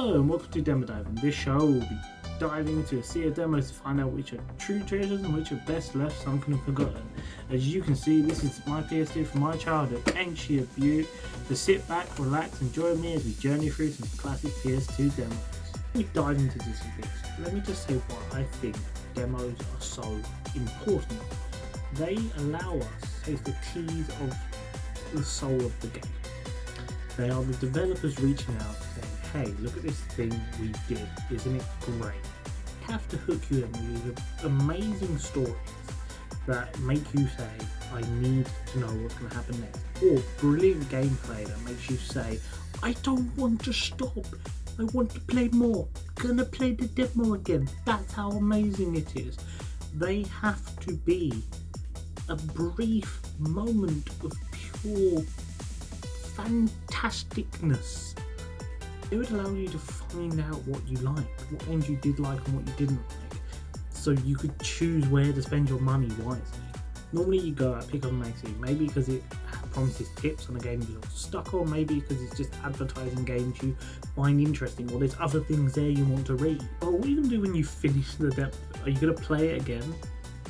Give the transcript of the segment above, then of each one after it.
Hello and welcome to Demo Dive. In this show we'll be diving into a sea of demos to find out which are true treasures and which are best left sunken and forgotten. As you can see, this is my PS2 from my childhood, ain't she a beaut? So sit back, relax and join me as we journey through some classic PS2 demos. Before we dive into this and this, let me just say why I think demos are so important. They allow us to taste the tease of the soul of the game. They are the developers reaching out saying, hey, look at this thing we did, isn't it great? They have to hook you in with these amazing stories that make you say, I need to know what's going to happen next. Or brilliant gameplay that makes you say, I don't want to stop, I want to play more, gonna play the demo again. That's how amazing it is. They have to be a brief moment of pure fantasticness. It would allow you to find out what you liked, what games you did like and what you didn't like, so you could choose where to spend your money wisely. Normally you go out, pick up a magazine, maybe because it promises tips on a game you're stuck on, maybe because it's just advertising games you find interesting, or there's other things there you want to read. But what are you going to do when you finish the demo? Are you going to play it again?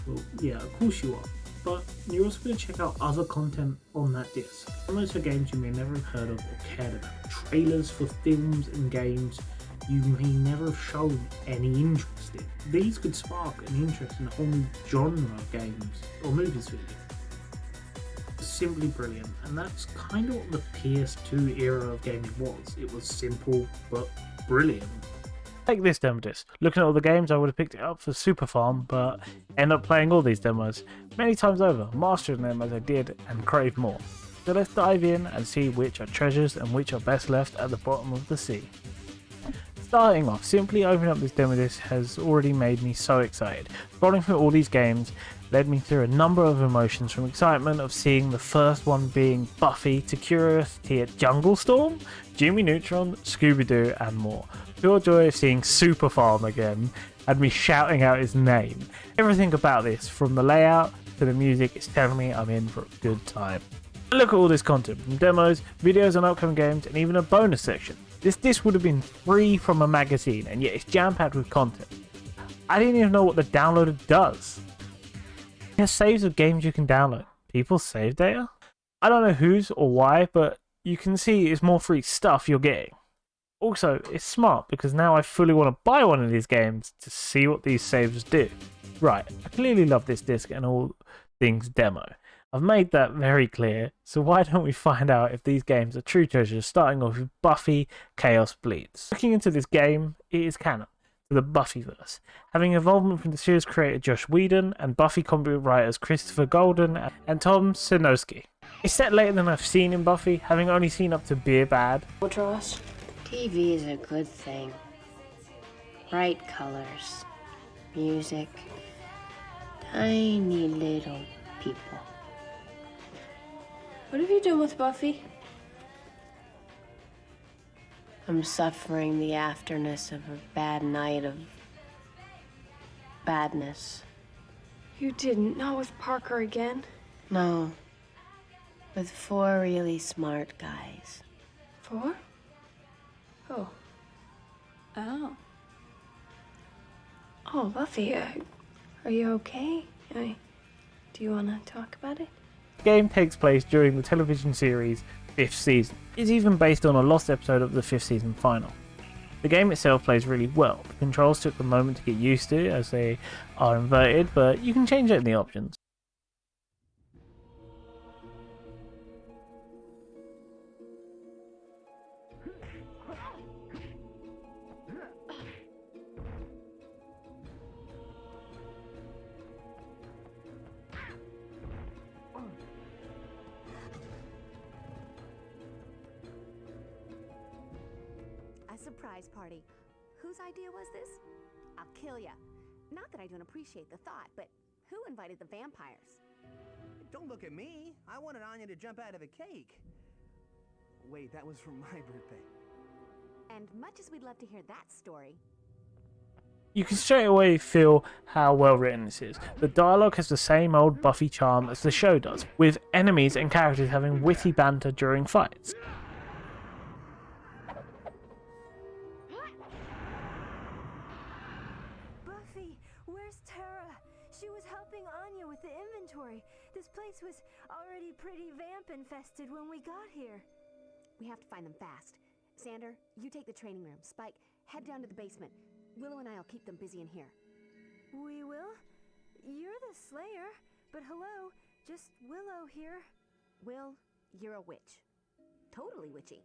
Well, yeah, of course you are. But you're also going to check out other content on that disc. Demos for games you may never have heard of or cared about. Trailers for films and games you may never have shown any interest in. These could spark an interest in a whole new genre of games or movies for you. It's simply brilliant, and that's kind of what the PS2 era of gaming was. It was simple but brilliant. Take this demo disc. Looking at all the games, I would have picked it up for Super Farm, but end up playing all these demos many times over, mastering them as I did and crave more. So let's dive in and see which are treasures and which are best left at the bottom of the sea. Starting off, simply opening up this demo disc has already made me so excited. Scrolling through all these games led me through a number of emotions, from excitement of seeing the first one being Buffy to curiosity at Jungle Storm, Jimmy Neutron, Scooby-Doo and more. Pure joy of seeing Super Farm again had me shouting out his name. Everything about this, from the layout to the music, is telling me I'm in for a good time. Look at all this content, from demos, videos on upcoming games and even a bonus section. This disc would have been free from a magazine, and yet it's jam-packed with content. I didn't even know what the downloader does. It has saves of games you can download. People's save data? I don't know whose or why, but you can see it's more free stuff you're getting. Also, it's smart because now I fully want to buy one of these games to see what these saves do. Right, I clearly love this disc and all things demo. I've made that very clear, so why don't we find out if these games are true treasures, starting off with Buffy Chaos Bleeds. Looking into this game, it is canon to the Buffyverse, having involvement from the series creator Josh Whedon and Buffy comic book writers Christopher Golden and Tom Sinowski. It's set later than I've seen in Buffy, having only seen up to Beer Bad. What, Ross? TV is a good thing. Bright colors, music, tiny little people. What have you done with Buffy? I'm suffering the afterness of a bad night of badness. You didn't, not with Parker again. No, with 4 really smart guys. 4? Oh. Oh. Oh, Buffy, are you okay? Do you want to talk about it? The game takes place during the television series' 5th season. It's even based on a lost episode of the 5th season final. The game itself plays really well. The controls took a moment to get used to as they are inverted, but you can change it in the options. Surprise party. Whose idea was this? I'll kill ya. Not that I don't appreciate the thought, but who invited the vampires? Don't look at me. I wanted Anya to jump out of a cake. Wait, that was for my birthday. And much as we'd love to hear that story, You can straight away feel how well written this is. The dialogue has the same old Buffy charm as the show does, with enemies and characters having witty banter during fights. Buffy, where's Tara? She was helping Anya with the inventory. This place was already pretty vamp infested when we got here. We have to find them fast. Xander, you take the training room. Spike, head down to the basement. Willow and I'll keep them busy in here. We will? You're the Slayer, but hello, just Willow here. Will, you're a witch. Totally witchy.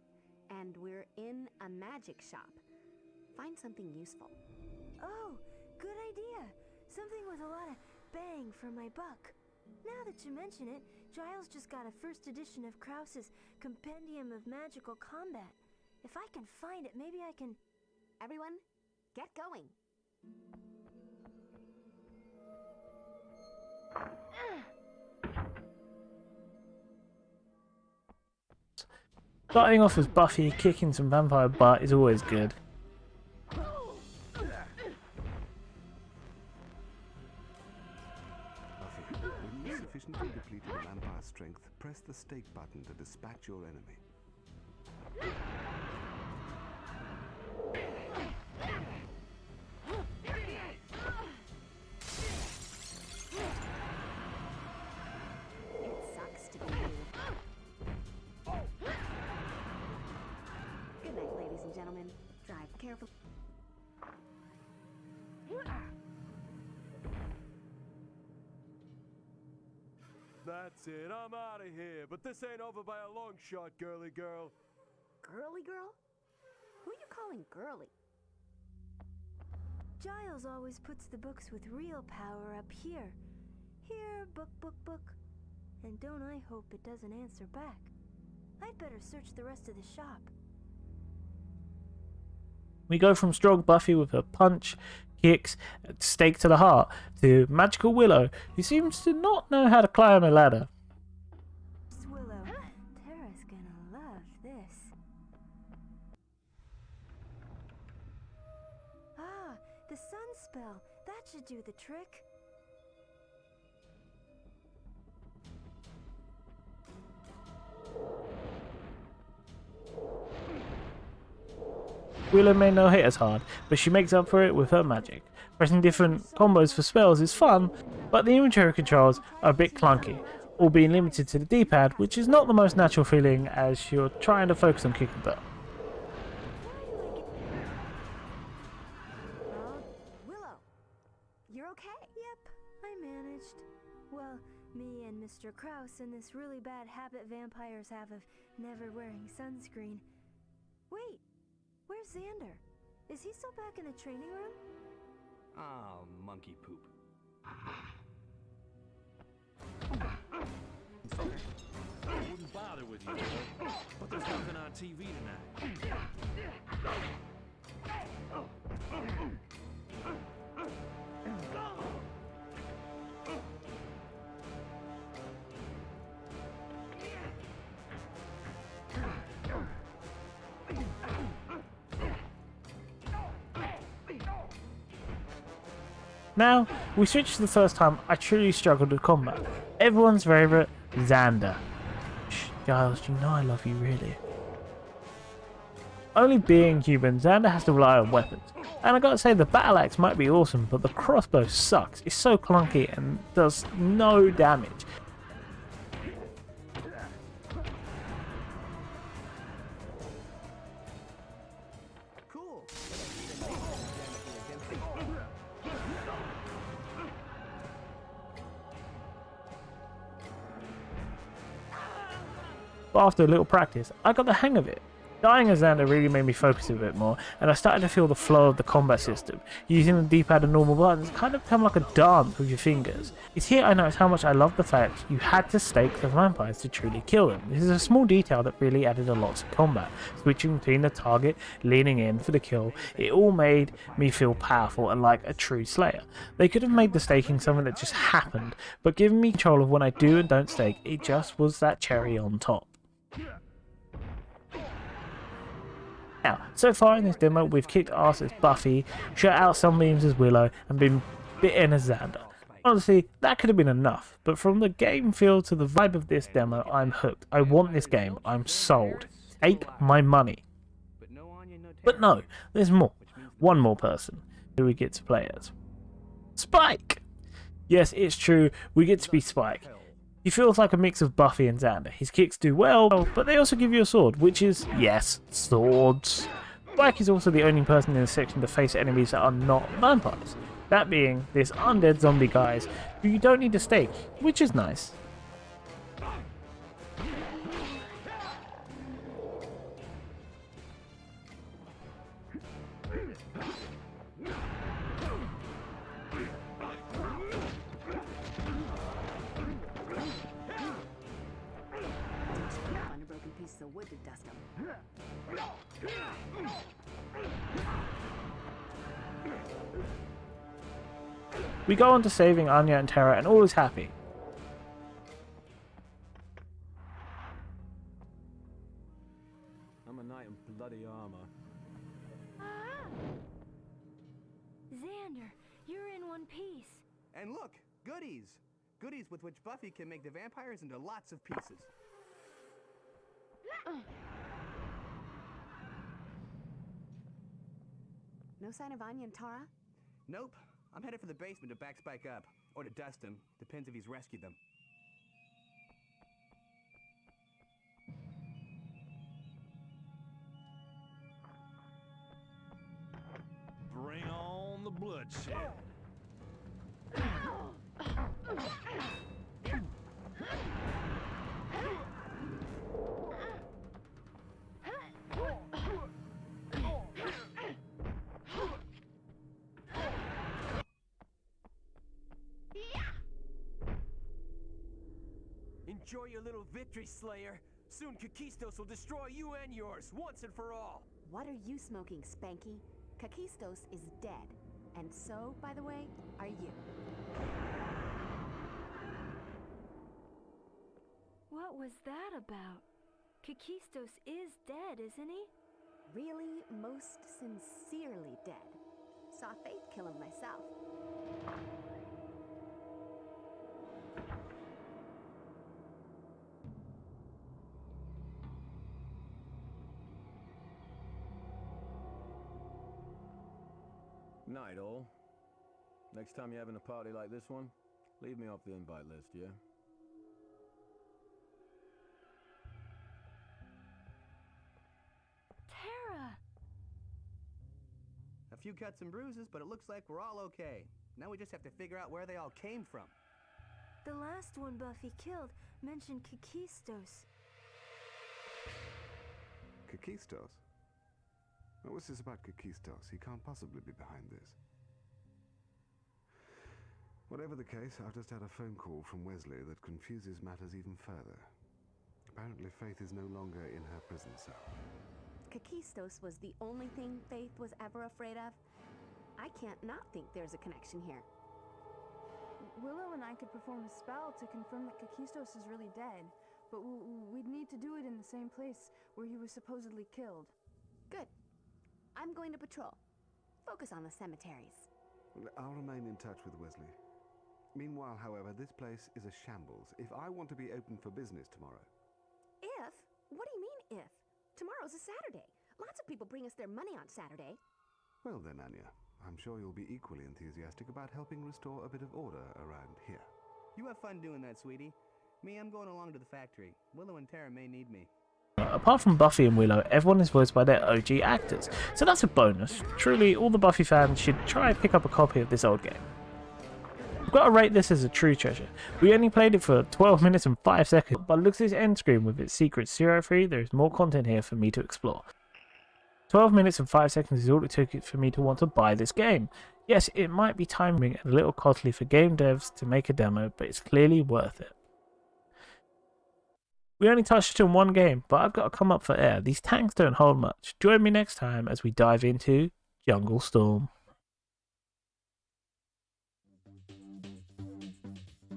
And we're in a magic shop. Find something useful. Oh, good idea. Something with a lot of bang for my buck. Now that you mention it, Giles just got a first edition of Krause's Compendium of Magical Combat. If I can find it, maybe I can... Everyone, get going. Starting off as Buffy kicking some vampire butt is always good. Buffy, when you've sufficiently depleted the vampire's strength, press the stake button to dispatch your enemy. It sucks to be you. Good night, ladies and gentlemen. Drive careful. That's it, I'm out of here. But this ain't over by a long shot, girly girl. Girly girl? Who you calling girly? Giles always puts the books with real power up here. Here, book, book, book. And don't I hope it doesn't answer back. I'd better search the rest of the shop. We go from strong Buffy with her punch, kicks, stake to the heart, to magical Willow, who seems to not know how to climb a ladder. Willow, Tara's gonna love this. Ah, the sun spell. That should do the trick. Willow may not hit as hard, but she makes up for it with her magic. Pressing different combos for spells is fun, but the inventory controls are a bit clunky, all being limited to the D-pad, which is not the most natural feeling as you're trying to focus on kicking butt. Willow, you're okay? Yep, I managed. Well, me and Mr. Krause and this really bad habit vampires have of never wearing sunscreen. Wait, where's Xander? Is he still back in the training room? Oh, monkey poop. I wouldn't bother with you, but there's nothing on TV tonight. Now, we switch to the first time I truly struggled with combat. Everyone's favourite, Xander. Shh, Giles, you know I love you really. Only being human, Xander has to rely on weapons. And I gotta say, the battle axe might be awesome, but the crossbow sucks. It's so clunky and does no damage. Cool. But after a little practice, I got the hang of it. Dying as Xander really made me focus a bit more, and I started to feel the flow of the combat system. Using the D-pad and normal buttons kind of become like a dance with your fingers. It's here I noticed how much I love the fact you had to stake the vampires to truly kill them. This is a small detail that really added a lot to combat. Switching between the target, leaning in for the kill, it all made me feel powerful and like a true slayer. They could have made the staking something that just happened, but giving me control of when I do and don't stake, it just was that cherry on top. Now, so far in this demo, we've kicked ass as Buffy, shut out sunbeams as Willow, and been bitten as Xander. Honestly, that could have been enough, but from the game feel to the vibe of this demo, I'm hooked. I want this game. I'm sold. Take my money. But no, there's more. One more person who we get to play as. Spike! Yes, it's true, we get to be Spike. He feels like a mix of Buffy and Xander. His kicks do well, but they also give you a sword, which is, yes, swords. Spike is also the only person in the section to face enemies that are not vampires. That being this undead zombie guys who you don't need to stake, which is nice. Find a broken piece of wood to dust 'em. We go on to saving Anya and Tara and all is happy. I'm a knight in bloody armor. Xander, you're in one piece. And look, goodies! Goodies with which Buffy can make the vampires into lots of pieces. No sign of Anya and Tara? Nope. I'm headed for the basement to back Spike up. Or to dust him. Depends if he's rescued them. Bring on the bloodshed. Enjoy your little victory, Slayer. Soon Kakistos will destroy you and yours, once and for all. What are you smoking, Spanky? Kakistos is dead. And so, by the way, are you. What was that about? Kakistos is dead, isn't he? Really, most sincerely dead. Saw Faith kill him myself. Night, all. Next time you're having a party like this one, leave me off the invite list, yeah? Tara! A few cuts and bruises, but it looks like we're all okay. Now we just have to figure out where they all came from. The last one Buffy killed mentioned Kakistos. Kakistos? What was this about Kakistos? He can't possibly be behind this. Whatever the case, I've just had a phone call from Wesley that confuses matters even further. Apparently Faith is no longer in her prison cell. Kakistos was the only thing Faith was ever afraid of? I can't not think there's a connection here. Willow and I could perform a spell to confirm that Kakistos is really dead, but we'd need to do it in the same place where he was supposedly killed. Good. I'm going to patrol. Focus on the cemeteries. Well, I'll remain in touch with Wesley. Meanwhile, however, this place is a shambles. If I want to be open for business tomorrow... If? What do you mean, if? Tomorrow's a Saturday. Lots of people bring us their money on Saturday. Well then, Anya, I'm sure you'll be equally enthusiastic about helping restore a bit of order around here. You have fun doing that, sweetie. Me, I'm going along to the factory. Willow and Tara may need me. Apart from Buffy and Willow, everyone is voiced by their OG actors, so that's a bonus. Truly, all the Buffy fans should try and pick up a copy of this old game. I've got to rate this as a true treasure. We only played it for 12 minutes and 5 seconds, but look at this end screen with its secret Zero Free. There is more content here for me to explore. 12 minutes and 5 seconds is all it took for me to want to buy this game. Yes, it might be timing and a little costly for game devs to make a demo, but it's clearly worth it. We only touched on one game, but I've got to come up for air. These tanks don't hold much. Join me next time as we dive into Jungle Storm.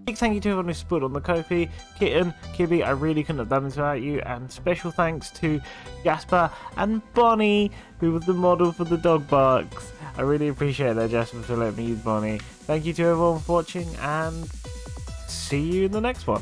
Big thank you to everyone who supported on the Ko-fi. Kitten, Kibby, I really couldn't have done this without you. And special thanks to Jasper and Bonnie, who was the model for the dog barks. I really appreciate that, Jasper, for letting me use Bonnie. Thank you to everyone for watching, and see you in the next one.